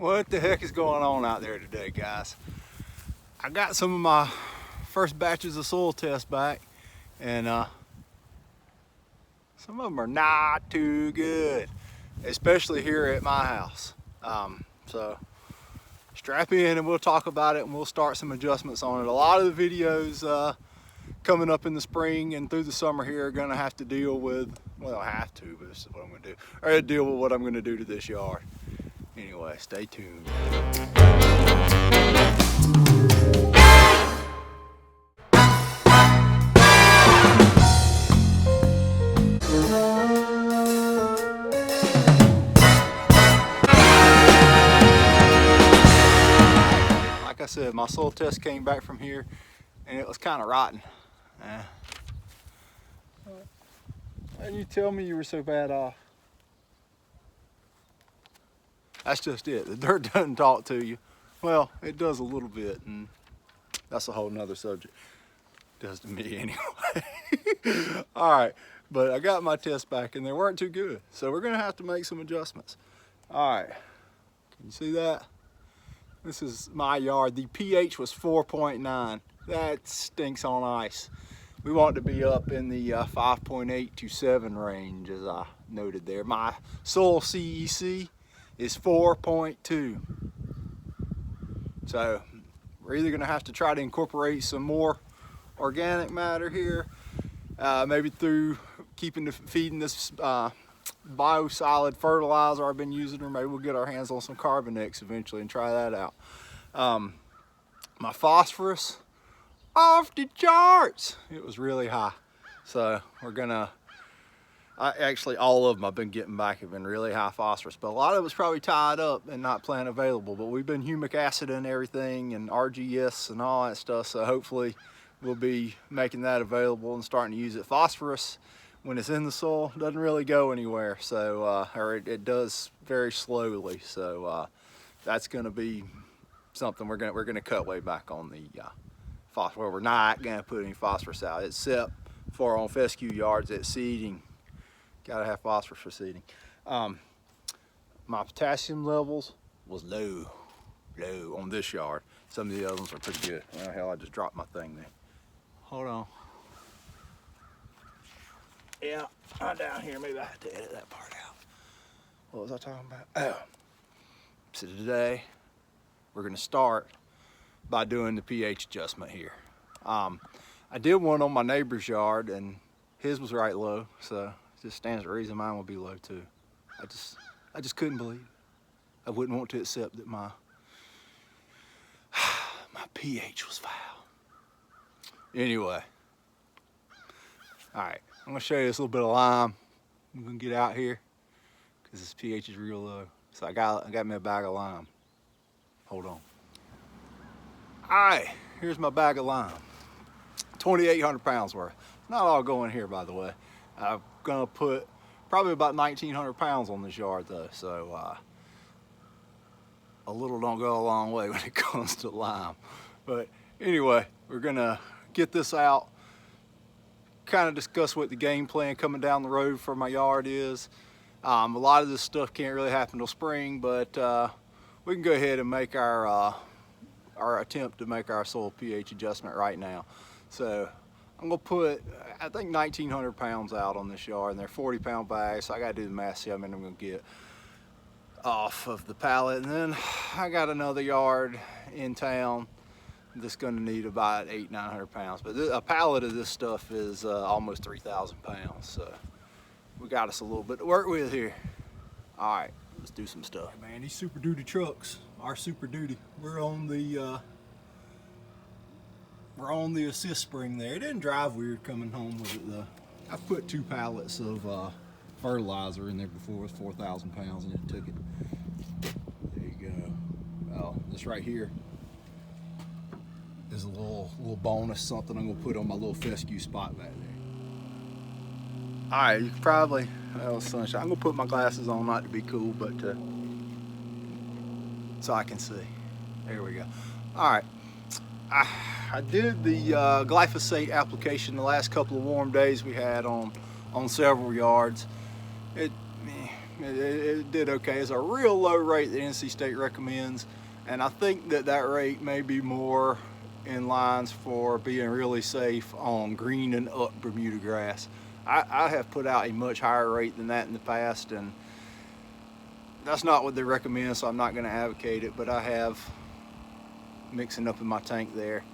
What the heck is going on out there today, guys? I got some of my first batches of soil tests back, and some of them are not too good, especially here at my house. So strap in and we'll talk about it, and we'll start some adjustments on it. A lot of the videos coming up in the spring and through the summer here are going to have to deal with, well, I have to, but this is what I'm going to do. I got to deal with what I'm going to do to this yard. Anyway, stay tuned. Like I said, my soil test came back from here and it was kind of rotten. And you tell me you were so bad off. That's just it. The dirt doesn't talk to you. Well, it does a little bit, and that's a whole nother subject. It does to me anyway. All right, but I got my tests back and they weren't too good. So we're gonna have to make some adjustments. All right, can you see that? This is my yard. The pH was 4.9. That stinks on ice. We want to be up in the 5.8 to 7 range, as I noted there. My soil CEC is 4.2. So we're either gonna have to try to incorporate some more organic matter here, maybe through feeding this biosolid fertilizer I've been using, or maybe we'll get our hands on some Carbonex eventually and try that out. My phosphorus, off the charts. It was really high. So we're gonna, actually all of them I've been getting back have been really high phosphorus, but a lot of it's probably tied up and not plant available. But we've been humic acid and everything and RGS and all that stuff, so hopefully we'll be making that available and starting to use it. Phosphorus, when it's in the soil, doesn't really go anywhere, so or it does very slowly. So that's going to be something we're going to cut way back on the phosphorus. Well, we're not going to put any phosphorus out, except for on fescue yards at seeding. Got to have phosphorus for seeding. My potassium levels was low on this yard. Some of the other ones are pretty good. Oh, hell, I just dropped my thing there. Hold on. Yeah, I'm down here. Maybe I have to edit that part out. What was I talking about? Oh. So today, we're going to start by doing the pH adjustment here. I did one on my neighbor's yard, and his was right low, so it just stands to reason mine will be low too. I just couldn't believe it. I wouldn't want to accept that my pH was foul. Anyway, all right, I'm gonna show you this little bit of lime. I'm gonna get out here because this pH is real low. So I got me a bag of lime. Hold on. All right, here's my bag of lime. 2,800 pounds worth. Not all going here, by the way. I'm gonna put probably about 1,900 pounds on this yard though, so a little don't go a long way when it comes to lime. But anyway, we're gonna get this out, kind of discuss what the game plan coming down the road for my yard is. A lot of this stuff can't really happen till spring, but we can go ahead and make our attempt to make our soil pH adjustment right now. So I'm gonna put, I think 1,900 pounds out on this yard, and they're 40-pound bags, so I gotta do the math, see how many I'm gonna get off of the pallet. And then I got another yard in town that's gonna need about 800-900 pounds. But a pallet of this stuff is almost 3,000 pounds, so we got us a little bit to work with here. All right, let's do some stuff. Man, these Super Duty trucks are Super Duty. We're on the assist spring there. It didn't drive weird coming home with it though. I put 2 pallets of fertilizer in there before. It was 4,000 pounds, and it took it. There you go. Oh, this right here is a little bonus, something I'm gonna put on my little fescue spot back there. All right, you can probably, well, sunshine. I'm gonna put my glasses on, not to be cool, but so I can see. There we go. All right, I did the glyphosate application the last couple of warm days we had on several yards. It It did okay. It's a real low rate that NC State recommends, and I think that rate may be more in lines for being really safe on green and up Bermuda grass. I have put out a much higher rate than that in the past, and that's not what they recommend, so I'm not going to advocate it, but I have, mixing up in my tank there,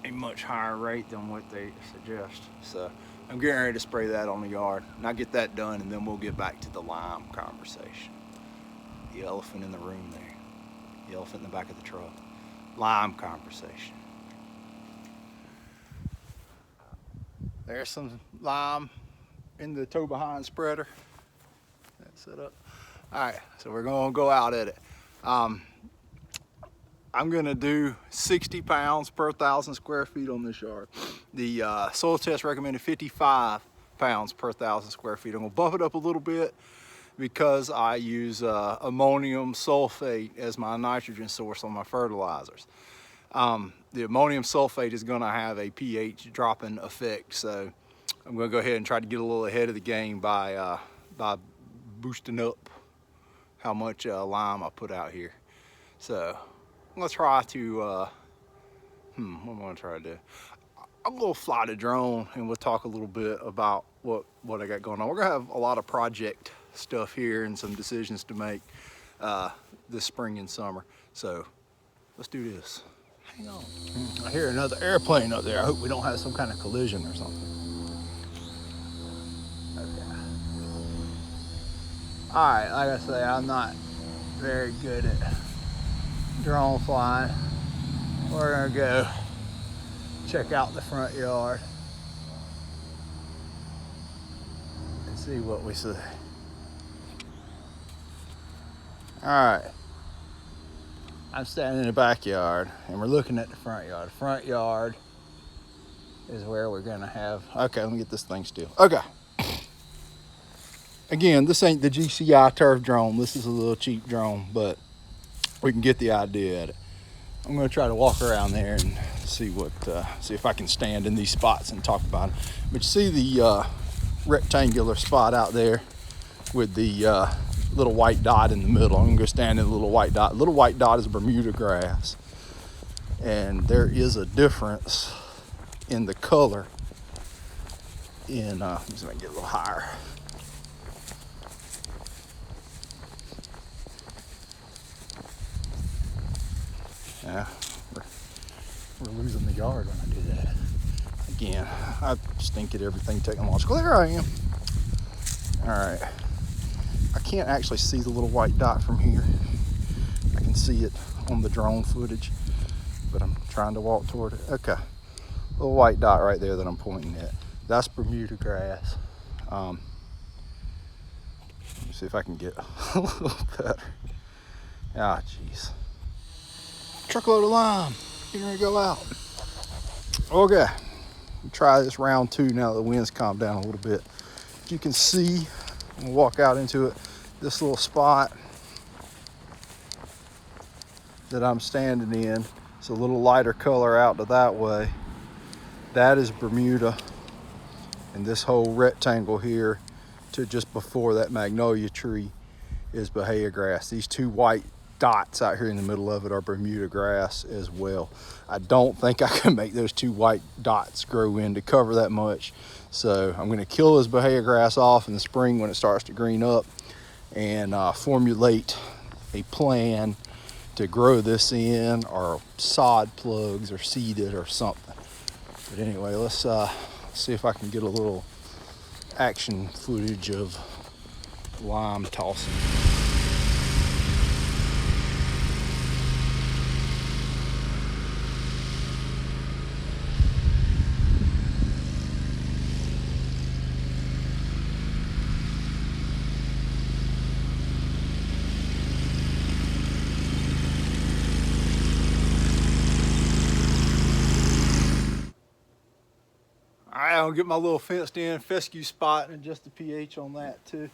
a much higher rate than what they suggest. So I'm getting ready to spray that on the yard, and I'll get that done, and then we'll get back to the lime conversation. The elephant in the room there, the elephant in the back of the truck. Lime conversation. There's some lime in the tow behind spreader. That's set up. All right, so we're gonna go out at it. I'm gonna do 60 pounds per 1,000 square feet on this yard. The soil test recommended 55 pounds per 1,000 square feet. I'm gonna bump it up a little bit because I use ammonium sulfate as my nitrogen source on my fertilizers. The ammonium sulfate is gonna have a pH dropping effect, so I'm gonna go ahead and try to get a little ahead of the game by boosting up how much lime I put out here. So I'm gonna try to, what am I gonna try to do? I'm gonna fly the drone and we'll talk a little bit about what I got going on. We're gonna have a lot of project stuff here and some decisions to make this spring and summer. So let's do this. Hang on. I hear another airplane up there. I hope we don't have some kind of collision or something. Okay. All right, like I say, I'm not very good at drone flying. We're gonna go check out the front yard and see what we see. All right, I'm standing in the backyard and we're looking at the front yard. The front yard is where we're gonna have, okay, let me get this thing still. Okay. Again, this ain't the GCI turf drone. This is a little cheap drone, but we can get the idea at it. I'm gonna try to walk around there and see see if I can stand in these spots and talk about it. But you see the rectangular spot out there with the little white dot in the middle. I'm gonna go stand in the little white dot. Little white dot is Bermuda grass, and there is a difference in the color. Let me see if I can get a little higher. Yeah, we're losing the yard when I do that. Again, I stink at everything technological. There I am. All right. I can't actually see the little white dot from here. I can see it on the drone footage, but I'm trying to walk toward it. Okay. Little white dot right there that I'm pointing at. That's Bermuda grass. Let me see if I can get a little better. Ah, jeez. Truckload of lime, getting ready to go out. Okay, try this round two now that the wind's calmed down a little bit. You can see, I'm gonna walk out into it, this little spot that I'm standing in. It's a little lighter color out to that way. That is Bermuda, and this whole rectangle here to just before that magnolia tree is Bahia grass. These two white dots out here in the middle of it are Bermuda grass as well. I don't think I can make those two white dots grow in to cover that much. So I'm gonna kill this Bahia grass off in the spring when it starts to green up and formulate a plan to grow this in, or sod plugs or seed it or something. But anyway, let's see if I can get a little action footage of lime tossing. All right, I'll get my little fenced in fescue spot and adjust the pH on that too.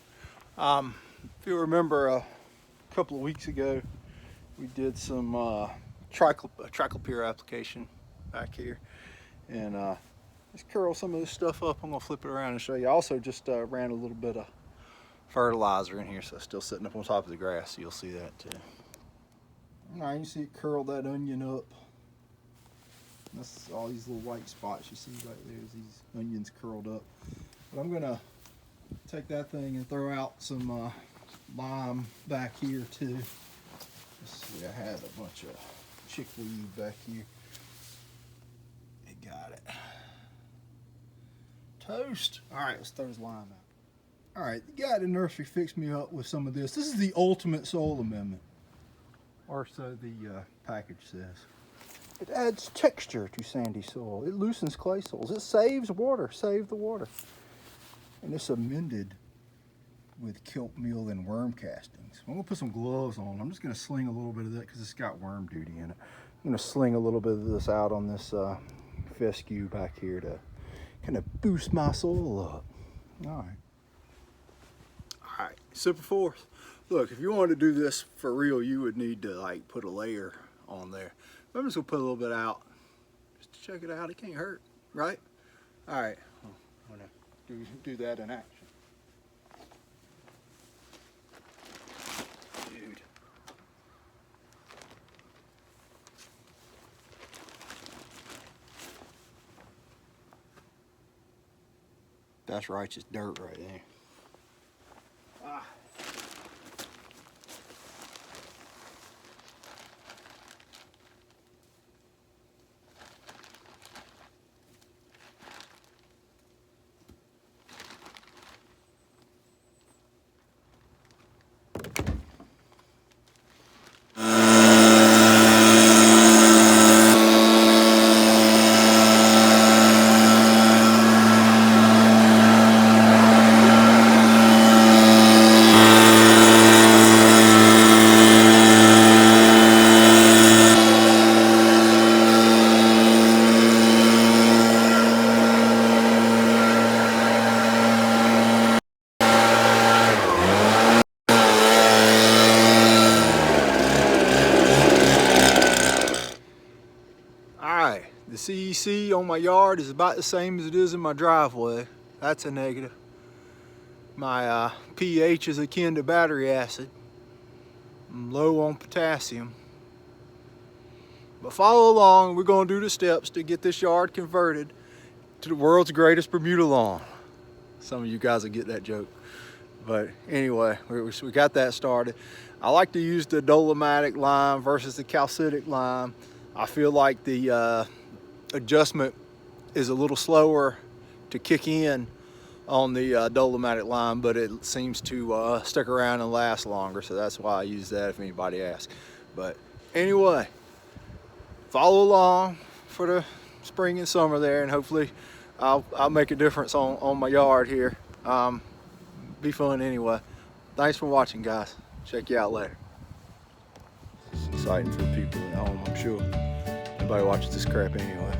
If you remember a couple of weeks ago, we did some triclopyr application back here, and just curl some of this stuff up. I'm gonna flip it around and show you. I also just ran a little bit of fertilizer in here, so it's still sitting up on top of the grass, so you'll see that too. All right, you see it curl that onion up. That's all these little white spots you see right there, is these onions curled up. But I'm gonna take that thing and throw out some lime back here too. Let's see, I had a bunch of chickweed back here. I got it. Toast. All right, let's throw this lime out. All right, the guy at the nursery fixed me up with some of this. This is the ultimate soil amendment, or so the package says. It adds texture to sandy soil. It loosens clay soils. It saves water. Save the water. And it's amended with kelp meal and worm castings. I'm gonna put some gloves on. I'm just gonna sling a little bit of that because it's got worm duty in it. I'm gonna sling a little bit of this out on this fescue back here to kind of boost my soil up. All right. All right, Super Force. Look, if you wanted to do this for real, you would need to like put a layer on there. I'm just gonna put a little bit out just to check it out. It can't hurt, right? All right, I'm gonna do that in action. Dude. That's righteous dirt right there. Ah. The CEC on my yard is about the same as it is in my driveway. That's a negative. My pH is akin to battery acid. I'm low on potassium. But follow along, we're going to do the steps to get this yard converted to the world's greatest Bermuda lawn. Some of you guys will get that joke. But anyway, we got that started. I like to use the dolomitic lime versus the calcitic lime. I feel like the adjustment is a little slower to kick in on the dolomitic lime, but it seems to stick around and last longer, so that's why I use that if anybody asks. But anyway, follow along for the spring and summer there, and hopefully I'll make a difference on my yard here. Be fun anyway. Thanks for watching, guys. Check you out later. It's exciting for the people at home, I'm sure. Nobody watches this crap anyway.